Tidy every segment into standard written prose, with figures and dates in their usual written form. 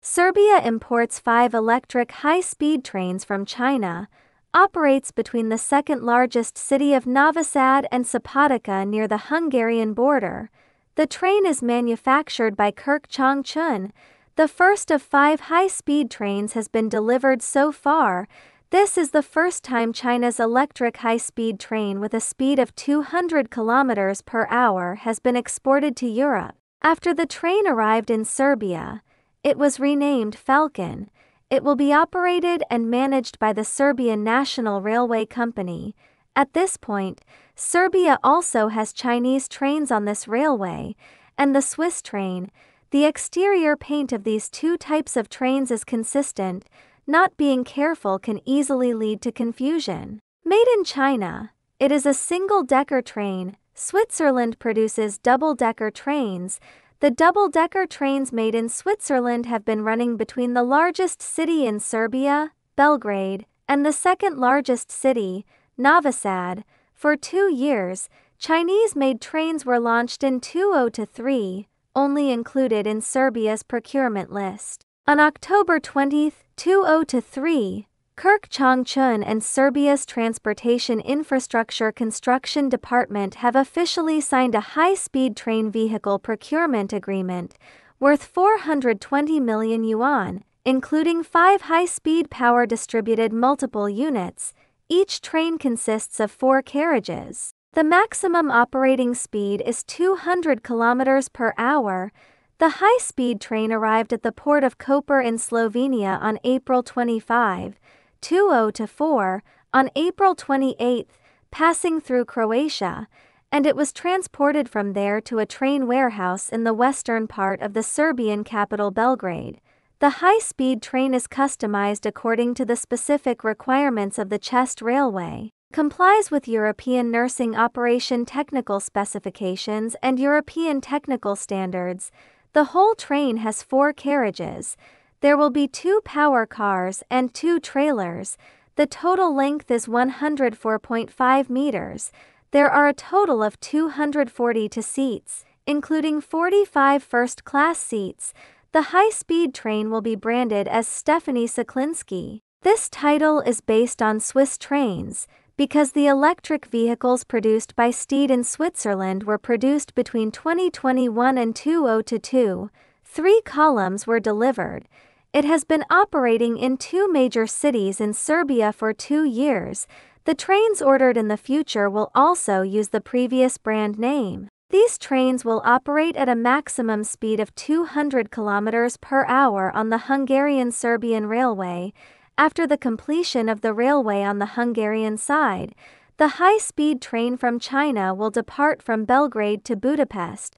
Serbia imports 5 electric high-speed trains from China, operates between the second-largest city of Novi Sad and Subotica near the Hungarian border. The train is manufactured by Changchun. The first of 5 high-speed trains has been delivered so far. This is the first time China's electric high-speed train with a speed of 200 km per hour has been exported to Europe. After the train arrived in Serbia, it was renamed Falcon. It will be operated and managed by the Serbian National Railway Company. At this point, Serbia also has Chinese trains on this railway, and the Swiss train. The exterior paint of these two types of trains is consistent. Not being careful can easily lead to confusion. Made in China, it is a single-decker train. Switzerland produces double-decker trains. The double-decker trains made in Switzerland have been running between the largest city in Serbia, Belgrade, and the second-largest city, Novi Sad, for 2 years. Chinese-made trains were launched in 2003, only included in Serbia's procurement list. On October 20, 2003, Changchun and Serbia's Transportation Infrastructure Construction Department have officially signed a high-speed train vehicle procurement agreement worth 420 million yuan, including 5 high-speed power-distributed multiple units. Each train consists of 4 carriages. The maximum operating speed is 200 km per hour. The high-speed train arrived at the port of Koper in Slovenia on April 25, 2004, on April 28, passing through Croatia, and it was transported from there to a train warehouse in the western part of the Serbian capital Belgrade. The high-speed train is customized according to the specific requirements of the CEST railway, complies with European Nursing Operation Technical Specifications and European Technical Standards. The whole train has 4 carriages. There will be 2 power cars and 2 trailers. The total length is 104.5 meters. There are a total of 242 seats, including 45 first-class seats. The high-speed train will be branded as Stefani Saklinski. This title is based on Swiss trains, because the electric vehicles produced by Steed in Switzerland were produced between 2021 and 2022. 3 columns were delivered. It has been operating in 2 major cities in Serbia for 2 years. The trains ordered in the future will also use the previous brand name. These trains will operate at a maximum speed of 200 km per hour on the Hungarian-Serbian railway. After the completion of the railway on the Hungarian side, the high-speed train from China will depart from Belgrade to Budapest.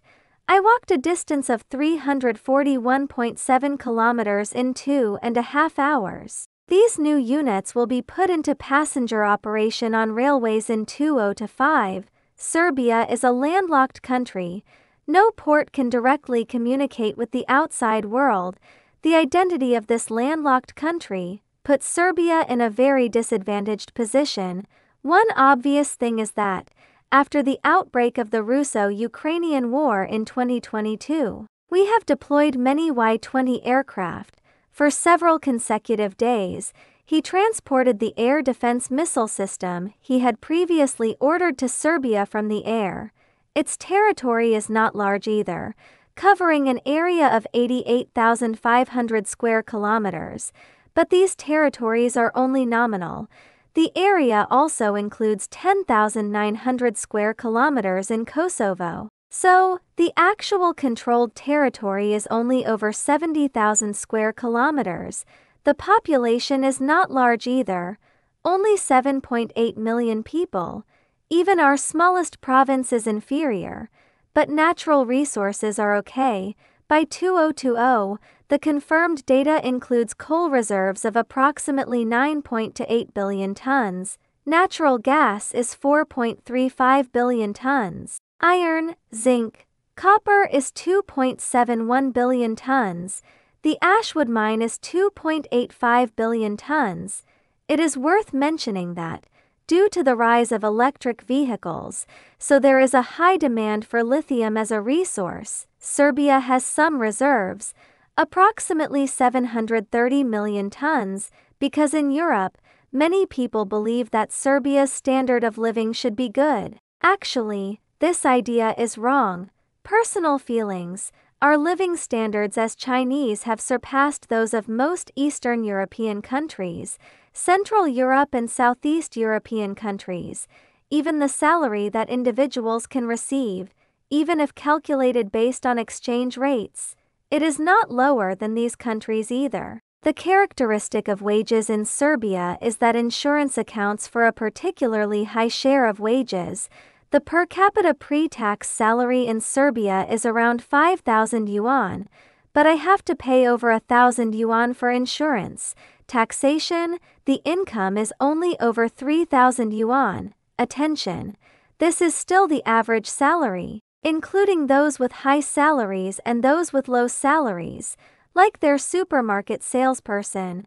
I walked a distance of 341.7 kilometers in 2.5 hours. These new units will be put into passenger operation on railways in 2005. Serbia is a landlocked country. No port can directly communicate with the outside world. The identity of this landlocked country puts Serbia in a very disadvantaged position. One obvious thing is that, after the outbreak of the Russo-Ukrainian War in 2022, we have deployed many Y-20 aircraft. For several consecutive days, he transported the air defense missile system he had previously ordered to Serbia from the air. Its territory is not large either, covering an area of 88,500 square kilometers. But these territories are only nominal. The area also includes 10,900 square kilometers in Kosovo. So, the actual controlled territory is only over 70,000 square kilometers. The population is not large either, only 7.8 million people. Even our smallest province is inferior, but natural resources are okay. By 2020, the confirmed data includes coal reserves of approximately 9.28 billion tons, natural gas is 4.35 billion tons, iron, zinc, copper is 2.71 billion tons, the Ashwood mine is 2.85 billion tons. It is worth mentioning that, due to the rise of electric vehicles, so there is a high demand for lithium as a resource. Serbia has some reserves. Approximately 730 million tons, because in Europe, many people believe that Serbia's standard of living should be good. Actually, this idea is wrong. Personal feelings. Our living standards as Chinese have surpassed those of most Eastern European countries, Central Europe and Southeast European countries. Even the salary that individuals can receive, even if calculated based on exchange rates, it is not lower than these countries either. The characteristic of wages in Serbia is that insurance accounts for a particularly high share of wages. The per capita pre-tax salary in Serbia is around 5,000 yuan, but I have to pay over 1,000 yuan for insurance. Taxation, the income is only over 3,000 yuan. Attention, this is still the average salary, including those with high salaries and those with low salaries, like their supermarket salesperson.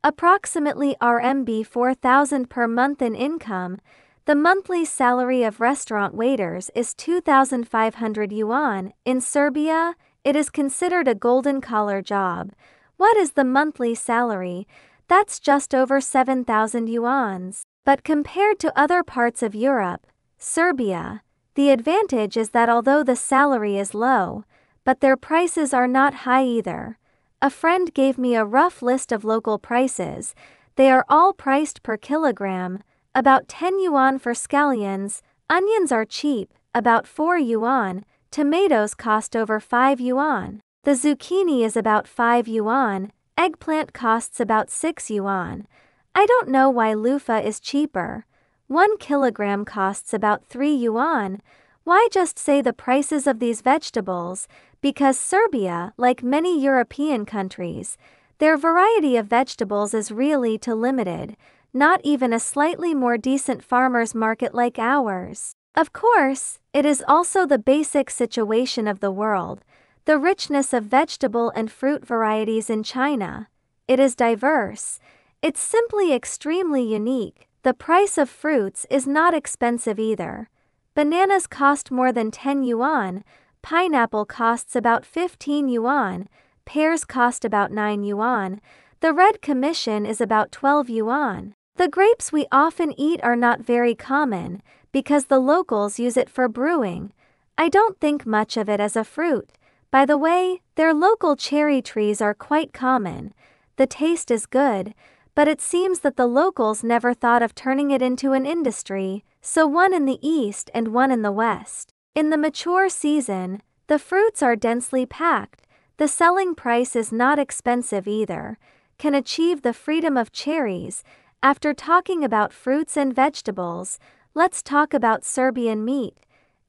Approximately RMB 4,000 per month in income. The monthly salary of restaurant waiters is 2,500 yuan. In Serbia, it is considered a golden collar job. What is the monthly salary? That's just over 7,000 yuans. But compared to other parts of Europe, Serbia, the advantage is that although the salary is low, but their prices are not high either. A friend gave me a rough list of local prices. They are all priced per kilogram. About 10 yuan for scallions, onions are cheap, about 4 yuan, tomatoes cost over 5 yuan. The zucchini is about 5 yuan, eggplant costs about 6 yuan. I don't know why loofah is cheaper. 1 kilogram costs about 3 yuan. Why just say the prices of these vegetables? Because Serbia, like many European countries, their variety of vegetables is really too limited. Not even a slightly more decent farmer's market like ours. Of course, it is also the basic situation of the world, the richness of vegetable and fruit varieties in China. It is diverse. It's simply extremely unique. The price of fruits is not expensive either. Bananas cost more than 10 yuan, pineapple costs about 15 yuan, pears cost about 9 yuan, the red commission is about 12 yuan. The grapes we often eat are not very common, because the locals use it for brewing. I don't think much of it as a fruit. By the way, their local cherry trees are quite common. The taste is good, but it seems that the locals never thought of turning it into an industry, so one in the east and one in the west. In the mature season, the fruits are densely packed. The selling price is not expensive either. Can achieve the freedom of cherries. After talking about fruits and vegetables, let's talk about Serbian meat.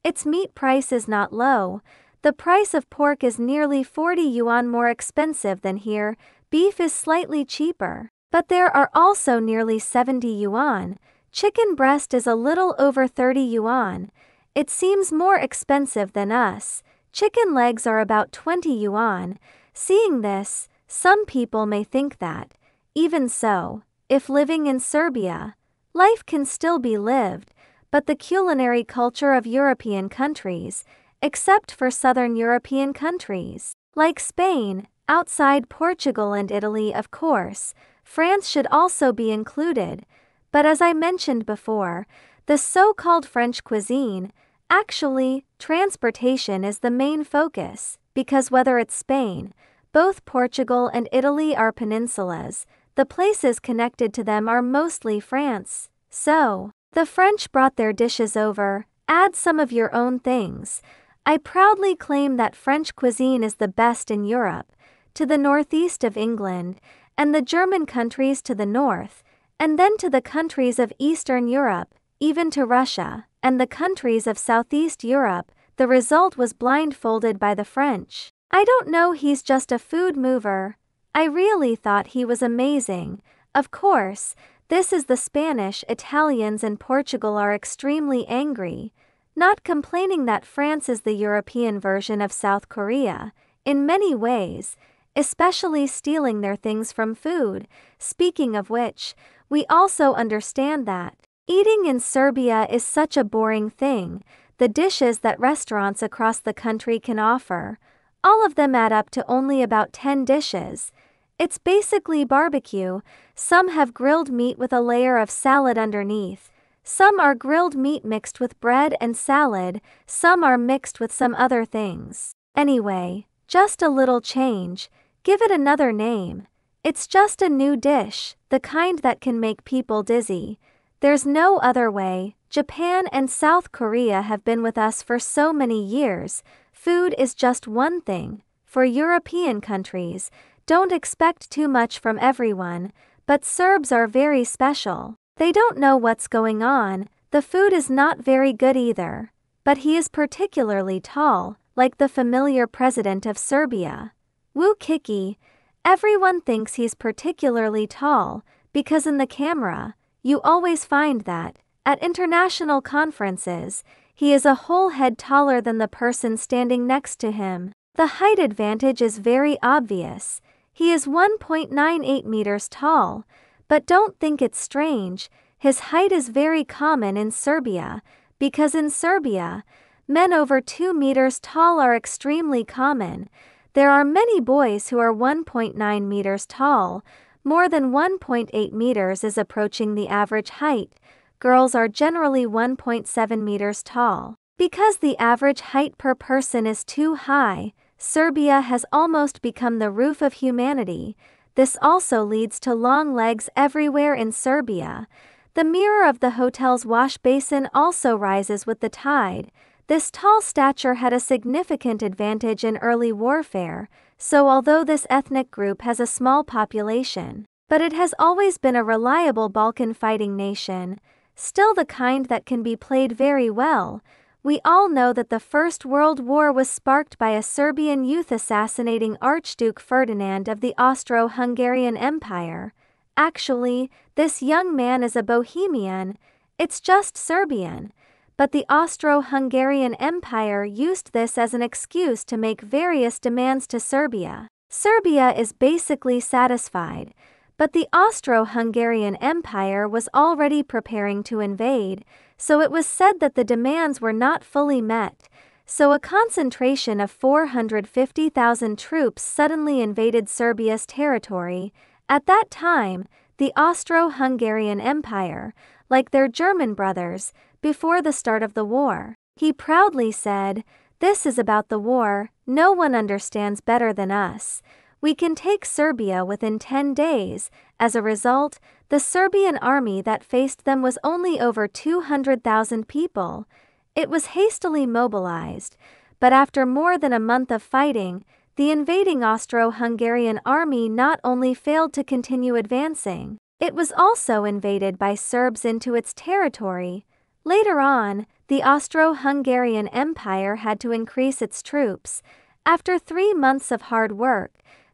Its meat price is not low. The price of pork is nearly 40 yuan more expensive than here. Beef is slightly cheaper, but there are also nearly 70 yuan. Chicken breast is a little over 30 yuan. It seems more expensive than us. Chicken legs are about 20 yuan. Seeing this, some people may think that, even so, if living in Serbia, life can still be lived, but the culinary culture of European countries, except for Southern European countries, like Spain, outside Portugal and Italy of course, France should also be included, but as I mentioned before, the so-called French cuisine, actually, transportation is the main focus, because whether it's Spain, both Portugal and Italy are peninsulas, the places connected to them are mostly France. So, the French brought their dishes over. Add some of your own things. I proudly claim that French cuisine is the best in Europe, to the northeast of England, and the German countries to the north, and then to the countries of Eastern Europe, even to Russia, and the countries of Southeast Europe. The result was blindfolded by the French. I don't know, he's just a food mover. I really thought he was amazing. Of course, this is the Spanish. Italians and Portugal are extremely angry, not complaining that France is the European version of South Korea, in many ways, especially stealing their things from food. Speaking of which, we also understand that eating in Serbia is such a boring thing. The dishes that restaurants across the country can offer, All of them add up to only about 10 dishes. It's basically barbecue. Some have grilled meat with a layer of salad underneath. Some are grilled meat mixed with bread and salad. Some are mixed with some other things. Anyway, just a little change. Give it another name. It's just a new dish, the kind that can make people dizzy. There's no other way. Japan and South Korea have been with us for so many years. Food is just one thing. For European countries, don't expect too much from everyone, but Serbs are very special. They don't know what's going on. The food is not very good either. But he is particularly tall, like the familiar president of Serbia. Woo Kiki. Everyone thinks he's particularly tall, because in the camera, you always find that, at international conferences, he is a whole head taller than the person standing next to him. The height advantage is very obvious. He is 1.98 meters tall, but don't think it's strange. His height is very common in Serbia, because in Serbia, men over 2 meters tall are extremely common. There are many boys who are 1.9 meters tall. More than 1.8 meters is approaching the average height. Girls are generally 1.7 meters tall. Because the average height per person is too high, Serbia has almost become the roof of humanity. This also leads to long legs everywhere in Serbia. The mirror of the hotel's wash basin also rises with the tide. This tall stature had a significant advantage in early warfare, so although this ethnic group has a small population, but it has always been a reliable Balkan fighting nation, still the kind that can be played very well. We all know that the First World War was sparked by a Serbian youth assassinating Archduke Ferdinand of the Austro-Hungarian Empire. Actually, this young man is a Bohemian. It's just Serbian. But the Austro-Hungarian Empire used this as an excuse to make various demands to Serbia. Serbia is basically satisfied, but the Austro-Hungarian Empire was already preparing to invade, so it was said that the demands were not fully met. So a concentration of 450,000 troops suddenly invaded Serbia's territory. At that time, the Austro-Hungarian Empire, like their German brothers, before the start of the war, he proudly said, "This is about the war. No one understands better than us. We can take Serbia within 10 days. As a result, the Serbian army that faced them was only over 200,000 people. It was hastily mobilized, but after more than a month of fighting, the invading Austro-Hungarian army not only failed to continue advancing, it was also invaded by Serbs into its territory. Later on, the Austro-Hungarian Empire had to increase its troops. After 3 months of hard work,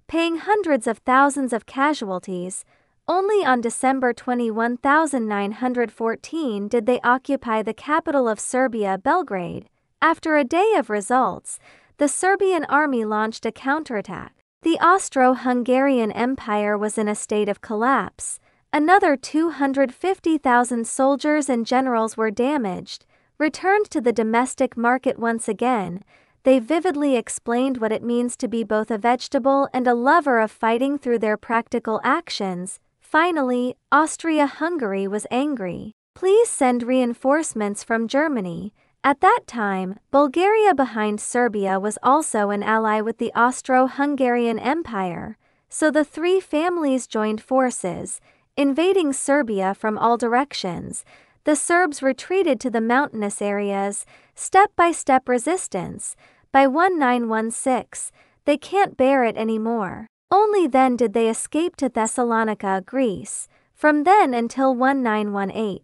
paying hundreds of thousands of casualties, only on December 21, 1914 did they occupy the capital of Serbia, Belgrade. After a day of results, the Serbian army launched a counterattack. The Austro-Hungarian Empire was in a state of collapse. Another 250,000 soldiers and generals were damaged. Returned to the domestic market once again, they vividly explained what it means to be both a vegetable and a lover of fighting through their practical actions. Finally, Austria-Hungary was angry. Please send reinforcements from Germany. At that time, Bulgaria behind Serbia was also an ally with the Austro-Hungarian Empire, so the three families joined forces, invading Serbia from all directions. The Serbs retreated to the mountainous areas, step-by-step resistance. By 1916, they can't bear it anymore. Only then did they escape to Thessalonica, Greece. From then until 1918,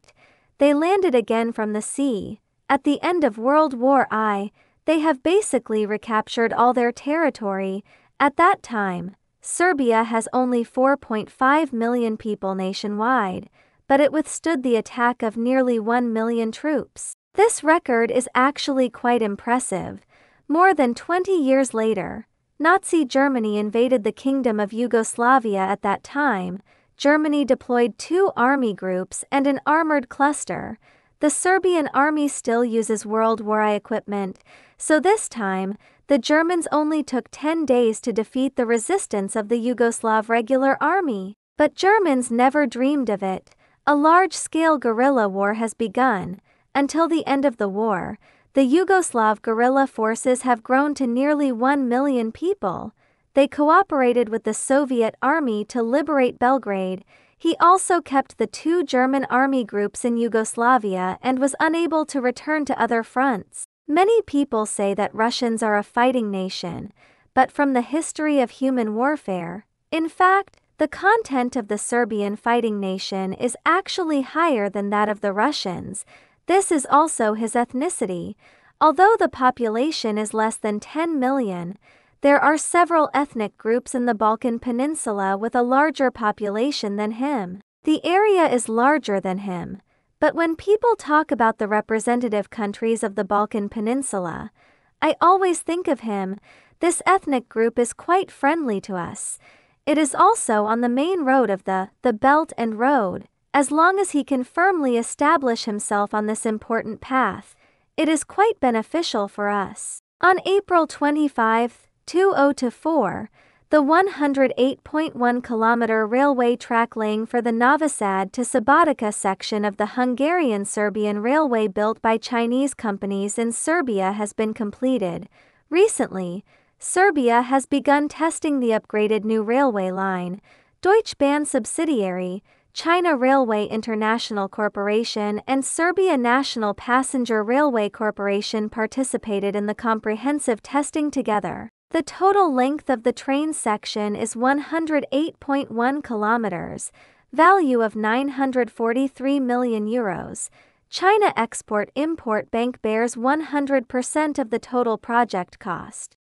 they landed again from the sea. At the end of World War I, they have basically recaptured all their territory. At that time, Serbia has only 4.5 million people nationwide, but it withstood the attack of nearly 1 million troops. This record is actually quite impressive. More than 20 years later, Nazi Germany invaded the Kingdom of Yugoslavia. At that time, Germany deployed 2 army groups and an armored cluster. The Serbian army still uses World War I equipment, so this time, the Germans only took 10 days to defeat the resistance of the Yugoslav Regular Army. But Germans never dreamed of it. A large-scale guerrilla war has begun. Until the end of the war, the Yugoslav guerrilla forces have grown to nearly 1 million people. They cooperated with the Soviet army to liberate Belgrade. He also kept the 2 German army groups in Yugoslavia and was unable to return to other fronts. Many people say that Russians are a fighting nation, but from the history of human warfare, in fact, the content of the Serbian fighting nation is actually higher than that of the Russians. This is also his ethnicity. Although the population is less than 10 million, there are several ethnic groups in the Balkan Peninsula with a larger population than him. The area is larger than him, but when people talk about the representative countries of the Balkan Peninsula, I always think of him. This ethnic group is quite friendly to us. It is also on the main road of the Belt and Road. As long as he can firmly establish himself on this important path, it is quite beneficial for us. On April 25, 2024, the 108.1-kilometer railway track laying for the Novi Sad to Subotica section of the Hungarian-Serbian railway built by Chinese companies in Serbia has been completed. Recently, Serbia has begun testing the upgraded new railway line. Deutsche Bahn subsidiary, China Railway International Corporation and Serbia National Passenger Railway Corporation participated in the comprehensive testing together. The total length of the train section is 108.1 kilometers, value of €943 million. China Export-Import Bank bears 100% of the total project cost.